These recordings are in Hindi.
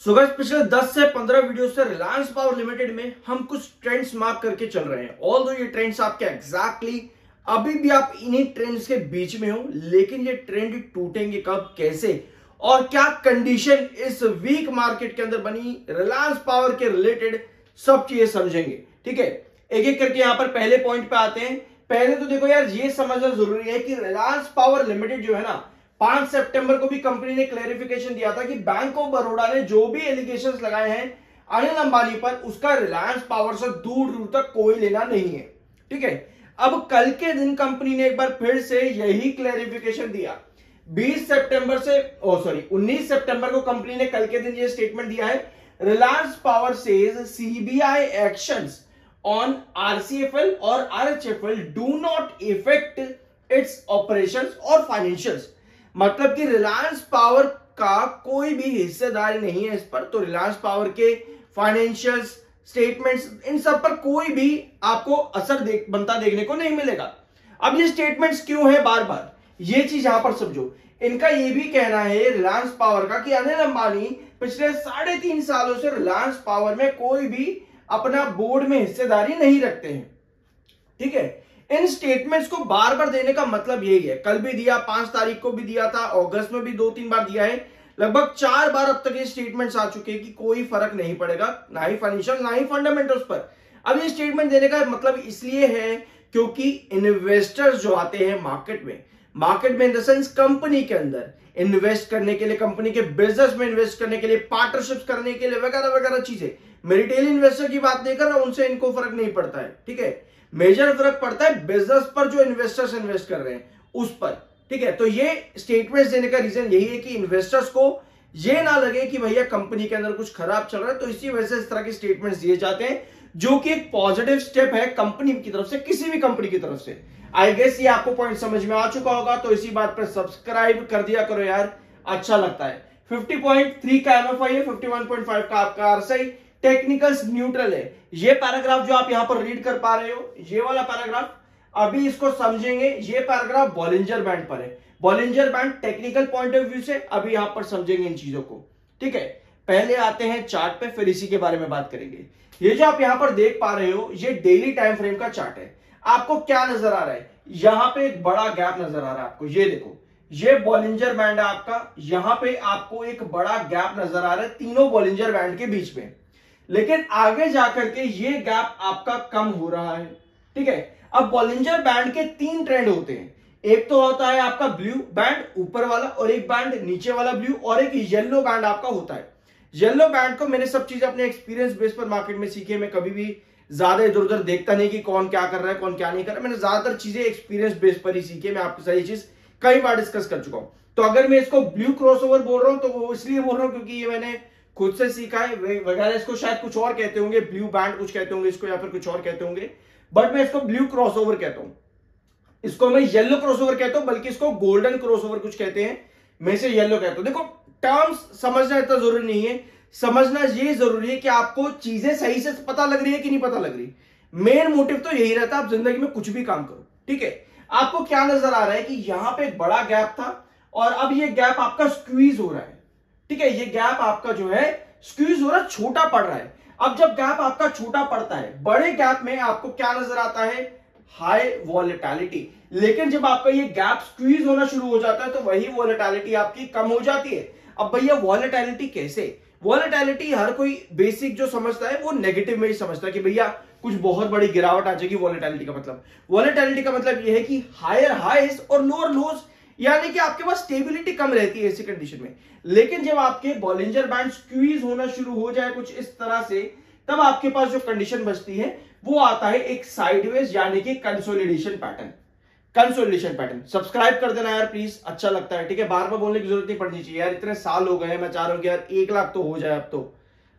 सो गाइस पिछले 10 से 15 वीडियो से रिलायंस पावर लिमिटेड में हम कुछ ट्रेंड्स मार्क करके चल रहे हैं। ऑल दो ये ट्रेंड्स आपके एग्जैक्टली अभी भी आप इन्हीं ट्रेंड्स के बीच में हो, लेकिन ये ट्रेंड टूटेंगे कब, कैसे और क्या कंडीशन इस वीक मार्केट के अंदर बनी, रिलायंस पावर के रिलेटेड सब चीजें समझेंगे। ठीक है, एक एक करके यहां पर पहले पॉइंट पे आते हैं। पहले तो देखो यार, ये समझना जरूरी है कि रिलायंस पावर लिमिटेड जो है ना, 5 सितंबर को भी कंपनी ने क्लैरिफिकेशन दिया था कि बैंक ऑफ बड़ौदा ने जो भी एलिगेशंस लगाए हैं अनिल अंबानी पर, उसका रिलायंस पावर से दूर दूर तक कोई लेना नहीं है। ठीक है, अब कल के दिन कंपनी ने एक बार फिर से यही क्लैरिफिकेशन दिया। 19 सितंबर को कंपनी ने कल के दिन ये स्टेटमेंट दिया है, Reliance Power says CBI actions on RCFL और RHFL do not effect its operations और फाइनेंशियल्स। मतलब कि रिलायंस पावर का कोई भी हिस्सेदारी नहीं है इस पर, तो रिलायंस पावर के फाइनेंशियल्स, स्टेटमेंट्स, इन सब पर कोई भी आपको असर बनता देखने को नहीं मिलेगा। अब ये स्टेटमेंट्स क्यों है बार बार, ये चीज यहां पर समझो। इनका ये भी कहना है रिलायंस पावर का कि अनिल अंबानी पिछले 3.5 सालों से रिलायंस पावर में कोई भी अपना बोर्ड में हिस्सेदारी नहीं रखते हैं। ठीक है, इन स्टेटमेंट्स को बार बार देने का मतलब यही है। कल भी दिया, 5 तारीख को भी दिया था, अगस्त में भी 2-3 बार दिया है, लगभग 4 बार अब तक ये स्टेटमेंट्स आ चुके हैं कि कोई फर्क नहीं पड़ेगा, ना ही फाइनेंशियल ना ही फंडामेंटल्स पर। अब ये स्टेटमेंट देने का मतलब इसलिए है क्योंकि इन्वेस्टर्स जो आते हैं मार्केट में इन द सेंस कंपनी के अंदर इन्वेस्ट करने के लिए, कंपनी के बिजनेस में इन्वेस्ट करने के लिए, पार्टनरशिप्स करने के लिए, वगैरह वगैरह चीजें। मैं रिटेल इन्वेस्टर की बात नहीं कर रहा हूं, उनसे इनको फर्क नहीं पड़ता है। ठीक है, मेजर फर्क पड़ता है बिजनेस पर, जो इन्वेस्टर्स इन्वेस्ट कर रहे हैं उस पर। ठीक है, तो ये स्टेटमेंट्स देने का रीजन यही है कि इन्वेस्टर्स को ये ना लगे कि भैया कंपनी के अंदर कुछ खराब चल रहा है, तो इसी वजह से इस तरह के स्टेटमेंट्स दिए जाते हैं, जो कि एक पॉजिटिव स्टेप है कंपनी की तरफ से, किसी भी कंपनी की तरफ से। आई गेस ये आपको पॉइंट समझ में आ चुका होगा, तो इसी बात पर सब्सक्राइब कर दिया करो यार, अच्छा लगता है। 50.3 का एमएफआई है, 51.5 का आपका आरएसआई, टेक्निकल्स न्यूट्रल है। ये पैराग्राफ जो आप यहां पर रीड कर पा रहे हो, ये वाला पैराग्राफ, अभी इसको समझेंगे। ये पैराग्राफ बॉलिंजर बैंड पर है। Bollinger band technical point of view से अभी यहां पर समझेंगे इन चीजों को। ठीक है, पहले आते हैं चार्ट पे, फिर इसी के बारे में बात करेंगे। ये जो आप यहां पर देख पा रहे हो, ये डेली टाइम फ्रेम का चार्ट है। आपको क्या नजर आ रहा है, यहां पे एक बड़ा गैप नजर आ रहा है आपको। ये देखो, ये बॉलिंजर बैंड है आपका, यहां पे आपको एक बड़ा गैप नजर आ रहा है तीनों बॉलिंजर बैंड के बीच में। लेकिन आगे जाकर के ये गैप आपका कम हो रहा है। ठीक है, अब बॉलिंजर बैंड के 3 ट्रेंड होते हैं। एक तो होता है आपका ब्लू बैंड ऊपर वाला, और एक बैंड नीचे वाला ब्लू, और एक येलो बैंड आपका होता है। येलो बैंड को मैंने सब चीजें अपने एक्सपीरियंस बेस पर मार्केट में सीखी है। मैं कभी भी ज्यादा इधर उधर देखता नहीं कि कौन क्या कर रहा है, कौन क्या नहीं कर रहा है। मैंने ज्यादातर चीजें एक्सपीरियंस बेस पर ही सीखी है। मैं आपके साथ ये चीज कई बार डिस्कस कर चुका हूं। तो अगर मैं इसको ब्लू क्रॉसओवर बोल रहा हूं, तो वो इसलिए बोल रहा हूं क्योंकि ये मैंने खुद से सीखा है। वगैरह इसको शायद कुछ और कहते होंगे, ब्लू बैंड कुछ कहते होंगे इसको, या फिर कुछ और कहते होंगे, बट मैं इसको ब्लू क्रॉसओवर कहता हूं। इसको मैं येलो क्रॉसओवर कहता हूं, बल्कि इसको गोल्डन क्रॉसओवर कुछ कहते हैं, मैं इसे येलो कहता हूं। देखो, टर्म्स समझना इतना जरूरी नहीं है, समझना ये जरूरी है कि आपको चीजें सही से पता लग रही है कि नहीं पता लग रही। मेन मोटिव तो यही रहता है, आप जिंदगी में कुछ भी काम करो। ठीक है, आपको क्या नजर आ रहा है कि यहां पे एक बड़ा गैप था, और अब ये गैप आपका स्क्वीज हो रहा है। ठीक है, ये गैप आपका जो है स्क्वीज हो रहा है, छोटा पड़ रहा है। अब जब गैप आपका छोटा पड़ता है, बड़े गैप में आपको क्या नजर आता है, हाई वॉलेटिलिटी। लेकिन जब आपका ये गैप स्क्वीज होना शुरू हो जाता है, तो वही वॉलेटिलिटी आपकी कम हो जाती है। अब भैया वॉलेटिलिटी कैसे, वॉलेटिलिटी हर कोई बेसिक जो समझता है वो नेगेटिव में ही समझता है कि भैया कुछ बहुत बड़ी गिरावट आ जाएगी। वॉलेटिलिटी का मतलब ये है कि हायर हाईज और लोअर लोज, यानी कि आपके पास स्टेबिलिटी कम रहती है ऐसी कंडीशन में। लेकिन जब आपके बॉलिंजर बैंड स्क्वीज होना शुरू हो जाए कुछ इस तरह से, तब आपके पास जो कंडीशन बचती है वो आता है एक साइडवेज, यानी कि कंसोलिडेशन पैटर्न। सब्सक्राइब कर देना यार प्लीज, अच्छा लगता है। ठीक है, बार बार बोलने की जरूरत नहीं पड़नी चाहिए यार, इतने साल हो गए, मैं चाह रहा हूं कि यार 1 लाख तो हो जाए। अब तो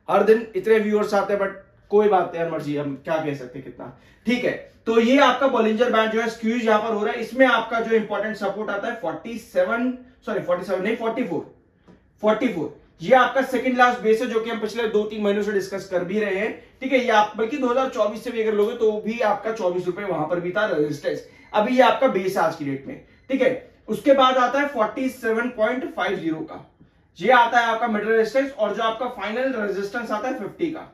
हर दिन इतने व्यूअर्स आते हैं, बट कोई बात नहीं यार, मर्जी, हम क्या कह सकते हैं कितना। ठीक है, तो ये आपका बॉलिंजर बैंड जो है स्क्यूज यहां पर हो रहा है। इसमें आपका जो इंपॉर्टेंट सपोर्ट आता है 44, ये आपका सेकंड लास्ट बेस है, जो कि हम पिछले 2-3 महीनों से डिस्कस कर भी रहे हैं। ठीक है, ये आप बल्कि 2024 से भी अगर लोगे तो भी आपका 24 रुपए वहां पर भी था रेजिस्टेंस। अभी ये आपका बेस है आज की डेट में। ठीक है, उसके बाद आता है 47.50 का, ये आता है आपका मिड रेजिस्टेंस और जो आपका फाइनल रेजिस्टेंस आता है 50 का।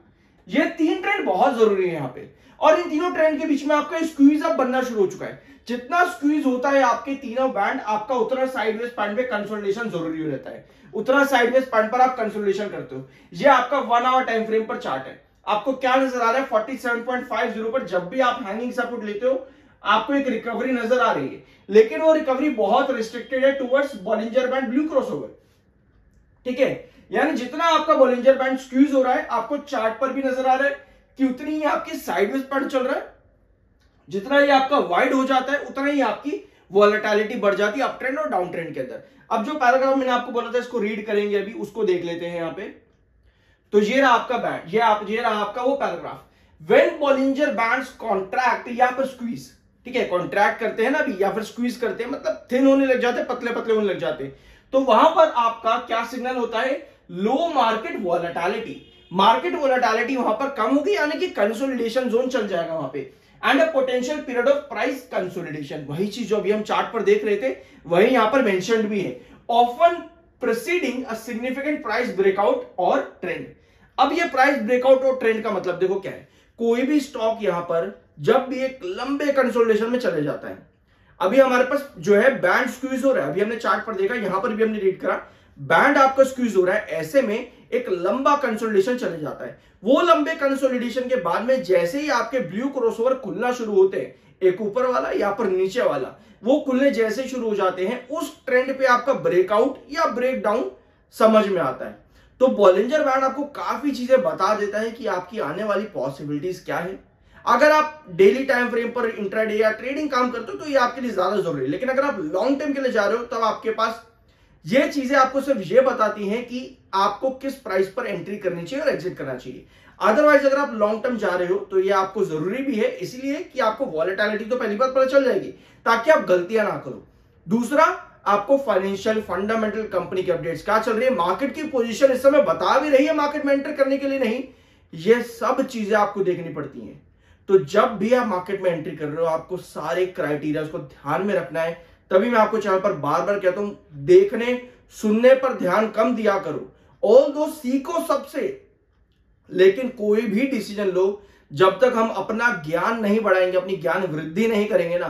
ये 3 ट्रेंड बहुत जरूरी है यहाँ पे, और इन तीनों ट्रेंड के बीच में आपका स्क्वीज अब बनना शुरू हो चुका है। जितना स्क्वीज होता है आपके तीनों बैंड, आपका उतना साइडवेज पॉइंट पे कंसोलिडेशन जरूरी रहता है, उतना साइडवेज पॉइंट पर आप कंसोलिडेशन करते हो। ये आपका 1 आवर टाइम फ्रेम पर चार्ट है। आपको क्या नजर आ रहा है 47.50 पर जब भी आप हैंगिंग सपोर्ट लेते हो आपको एक रिकवरी नजर आ रही है, लेकिन वो रिकवरी बहुत रिस्ट्रिक्टेड है towards Bollinger band blue crossover. ठीक है, यानी जितना आपका बॉलिंजर बैंड स्क्यूज हो रहा है आपको चार्ट पर भी नजर आ रहा है कि उतनी ही आपकी साइडवेज पॉइंट चल रहा है। जितना ही आपका वाइड हो जाता है उतना ही आपकी वॉलेटिलिटी बढ़ जाती है अप ट्रेंड और डाउन ट्रेंड के अंदर। अब जो पैराग्राफ मैंने आपको बोला था इसको रीड करेंगे, अभी उसको देख लेते हैं यहाँ पे। तो ये रहा आपका बैंड, ये रहा आपका वो paragraph. When Bollinger bands contract या फिर स्क्वीज, ठीक है, कॉन्ट्रैक्ट करते हैं ना अभी या फिर स्क्वीज करते हैं, मतलब थिन होने लग जाते हैं, पतले पतले होने लग जाते हैं, तो वहां पर आपका क्या सिग्नल होता है, लो मार्केट वॉलेटिलिटी। मार्केट वॉलेटिलिटी वहां पर कम होगी, यानी कि कंसोलिडेशन जोन चल जाएगा वहां पे, and a potential period of price consolidation. वही चीज जो अभी हम चार्ट पर देख रहे थे वही यहां पर मेंशन्ड भी है, often preceding a significant price breakout और ट्रेंड। अब ये प्राइस ब्रेकआउट और ट्रेंड का मतलब देखो क्या है, कोई भी स्टॉक यहां पर जब भी एक लंबे कंसोलिडेशन में चले जाता है, अभी हमारे पास जो है बैंड स्क्वीज हो रहा है, अभी हमने चार्ट पर देखा, यहां पर भी हमने रीड करा, बैंड आपका स्क्वीज हो रहा है, ऐसे में एक लंबा कंसोलिडेशन चले जाता है। वो लंबे कंसोलिडेशन के बाद में जैसे ही आपके ब्लू क्रॉसओवर खुलना शुरू होते हैं, एक ऊपर वाला या पर नीचे वाला, वो खुलने जैसे शुरू हो जाते हैं, उस ट्रेंड पे आपका ब्रेकआउट या ब्रेक डाउन समझ में आता है। तो बॉलिंजर बैंड आपको काफी चीजें बता देता है कि आपकी आने वाली पॉसिबिलिटीज क्या है। अगर आप डेली टाइम फ्रेम पर इंट्राडे या ट्रेडिंग काम करते हो तो ये आपके लिए ज्यादा जरूरी है, लेकिन अगर आप लॉन्ग टर्म के लिए जा रहे हो तब आपके पास ये चीजें आपको सिर्फ ये बताती हैं कि आपको किस प्राइस पर एंट्री करनी चाहिए और एग्जिट करना चाहिए। अदरवाइज अगर आप लॉन्ग टर्म जा रहे हो तो ये आपको जरूरी भी है, इसलिए कि आपको वॉलेटिलिटी तो पहली बार पता चल जाएगी ताकि आप गलतियां ना करो। दूसरा, आपको फाइनेंशियल फंडामेंटल कंपनी के अपडेट्स क्या चल रही है, मार्केट की पोजीशन इस समय बता भी रही है मार्केट में एंटर करने के लिए नहीं, ये सब चीजें आपको देखनी पड़ती हैं। तो जब भी आप मार्केट में एंट्री कर रहे हो आपको सारे क्राइटेरिया को ध्यान में रखना है। तभी मैं आपको चैनल पर बार बार कहता हूं, देखने सुनने पर ध्यान कम दिया करो, ऑल दो सीखो सबसे, लेकिन कोई भी डिसीजन लो जब तक हम अपना ज्ञान नहीं बढ़ाएंगे, अपनी ज्ञान वृद्धि नहीं करेंगे ना,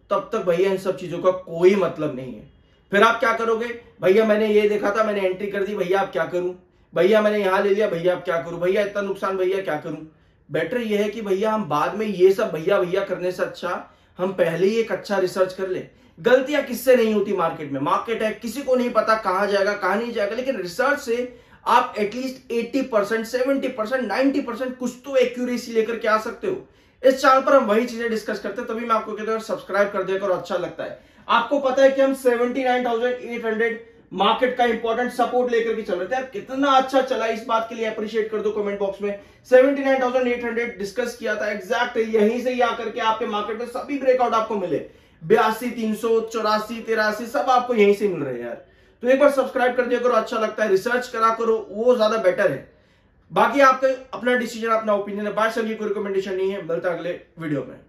तब तक भैया इन सब चीजों का कोई मतलब नहीं है। फिर आप क्या करोगे, भैया मैंने ये देखा था मैंने एंट्री कर दी, भैया आप क्या करूं, भैया मैंने यहां ले लिया, भैया आप क्या करूं, भैया इतना नुकसान, भैया क्या करूं। बेटर ये है कि भैया हम बाद में ये सब भैया भैया करने से अच्छा हम पहले ही एक अच्छा रिसर्च कर ले। गलतियां किससे नहीं होती मार्केट में, मार्केट है, किसी को नहीं पता कहां जाएगा कहां नहीं जाएगा, लेकिन रिसर्च से आप एटलीस्ट 80%, 70%, 90% कुछ तो एक्यूरेसी लेकर के आ सकते हो। इस चैनल पर हम वही चीजें डिस्कस करते हैं, तभी मैं आपको कहता हूं सब्सक्राइब कर दिया करो, अच्छा लगता है। आपको पता है कि हम 79,800 मार्केट का इंपॉर्टेंट सपोर्ट लेकर के चल रहे थे, अब कितना अच्छा चला इस बात के लिए अप्रिशिएट कर दो कमेंट बॉक्स में। 79,800 डिस्कस किया था, एग्जैक्ट यहीं से ही आकर के आपके मार्केट में सभी ब्रेकआउट आपको मिले, 82, 300, 84, 83 सब आपको यहीं से मिल रहे हैं यार। तो एक बार सब्सक्राइब कर दिया करो, अच्छा लगता है, रिसर्च करा करो, वो ज्यादा बेटर है। बाकी आपका अपना डिसीजन, अपना ओपिनियन है, बात सभी कोई रिकमेंडेशन नहीं है। मिलता है अगले वीडियो में।